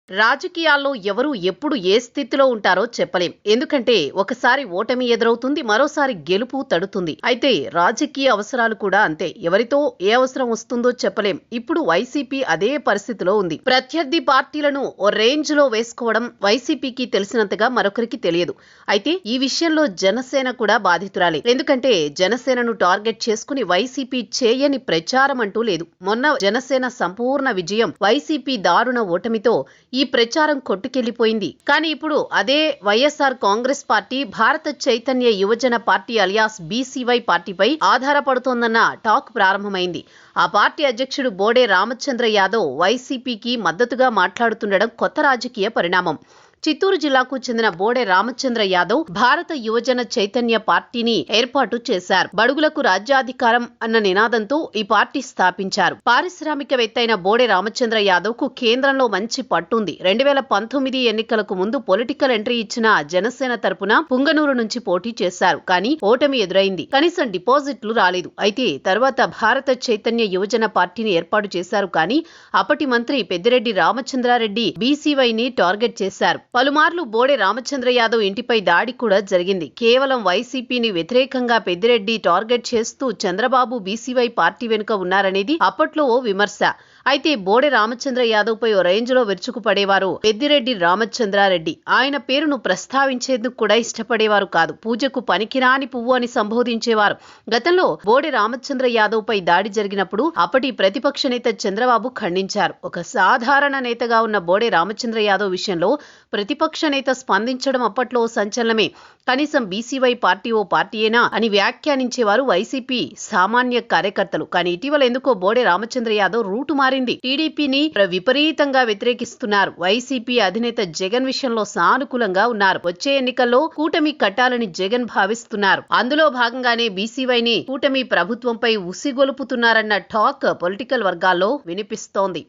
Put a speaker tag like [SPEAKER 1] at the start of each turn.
[SPEAKER 1] రాజకీయాల్లో ఎవరు ఎప్పుడు ఏ స్థితిలో ఉంటారో చెప్పలేం. ఎందుకంటే ఒకసారి ఓటమి ఎదురవుతుంది, మరోసారి గెలుపు తడుతుంది. అయితే రాజకీయ అవసరాలు కూడా అంతే. ఎవరితో ఏ అవసరం వస్తుందో చెప్పలేం. ఇప్పుడు వైసీపీ అదే పరిస్థితిలో ఉంది. ప్రత్యర్థి పార్టీలను ఓ రేంజ్ లో వేసుకోవడం వైసీపీకి తెలిసినంతగా మరొకరికి తెలియదు. అయితే ఈ విషయంలో జనసేన కూడా బాధితురాలే. ఎందుకంటే జనసేనను టార్గెట్ చేసుకుని వైసీపీ చేయని ప్రచారం అంటూ లేదు. మొన్న జనసేన సంపూర్ణ విజయం, వైసీపీ దారుణ ఓటమితో ఈ ప్రచారం కొట్టుకెళ్లిపోయింది. కానీ ఇప్పుడు అదే వైఎస్ఆర్ కాంగ్రెస్ పార్టీ భారత చైతన్య యువజన పార్టీ అలియాస్ బీసీవై పార్టీపై ఆధారపడుతోందన్న టాక్ ప్రారంభమైంది. ఆ పార్టీ అధ్యక్షుడు బోడే రామచంద్ర యాదవ్ వైసీపీకి మద్దతుగా మాట్లాడుతుండడం కొత్త రాజకీయ పరిణామం. చిత్తూరు జిల్లాకు చెందిన బోడే రామచంద్ర యాదవ్ భారత యువజన చైతన్య పార్టీని ఏర్పాటు చేశారు. బడుగులకు రాజ్యాధికారం అన్న నినాదంతో ఈ పార్టీ స్థాపించారు. పారిశ్రామికవేత్త అయిన బోడే రామచంద్ర యాదవ్ కు కేంద్రంలో మంచి పట్టుంది. 2019 ఎన్నికలకు ముందు పొలిటికల్ ఎంట్రీ ఇచ్చిన జనసేన తరపున పుంగనూరు నుంచి పోటీ చేశారు. కానీ ఓటమి ఎదురైంది. కనీసం డిపాజిట్లు రాలేదు. అయితే తర్వాత భారత చైతన్య యువజన పార్టీని ఏర్పాటు చేశారు. కానీ అప్పటి మంత్రి పెద్దిరెడ్డి రామచంద్రారెడ్డి బీసీవైని టార్గెట్ చేశారు. పలుమార్లు బోడే రామచంద్ర యాదవ్ ఇంటిపై దాడి కూడా జరిగింది. కేవలం వైసీపీని వ్యతిరేకంగా పెద్దిరెడ్డి టార్గెట్ చేస్తూ చంద్రబాబు బీసీవై పార్టీ వెనుక ఉన్నారనేది అప్పట్లో ఓ విమర్శ. అయితే బోడే రామచంద్ర యాదవ్ పై ఓ రేంజ్ లో విరుచుకుపడేవారు పెద్దిరెడ్డి రామచంద్రారెడ్డి. ఆయన పేరును ప్రస్తావించేందుకు కూడా ఇష్టపడేవారు కాదు. పూజకు పనికిరాని పువ్వు అని సంబోధించేవారు. గతంలో బోడే రామచంద్ర యాదవ్ పై దాడి జరిగినప్పుడు అప్పటి ప్రతిపక్ష నేత చంద్రబాబు ఖండించారు. ఒక సాధారణ నేతగా ఉన్న బోడే రామచంద్ర యాదవ్ విషయంలో ప్రతిపక్ష నేత స్పందించడం అప్పట్లో సంచలనమే. కనీసం బీసీవై పార్టీ ఓ పార్టీయేనా అని వ్యాఖ్యానించేవారు వైసీపీ సామాన్య కార్యకర్తలు. కానీ ఇటీవల ఎందుకో బోడే రామచంద్ర యాదవ్ రూటు మారింది. టీడీపీని విపరీతంగా వ్యతిరేకిస్తున్నారు. వైసీపీ అధినేత జగన్ విషయంలో సానుకూలంగా ఉన్నారు. వచ్చే ఎన్నికల్లో కూటమి కట్టాలని జగన్ భావిస్తున్నారు. అందులో భాగంగానే బీసీవైని కూటమి ప్రభుత్వంపై ఉసిగొలుపుతున్నారన్న టాక్ పొలిటికల్ వర్గాల్లో వినిపిస్తోంది.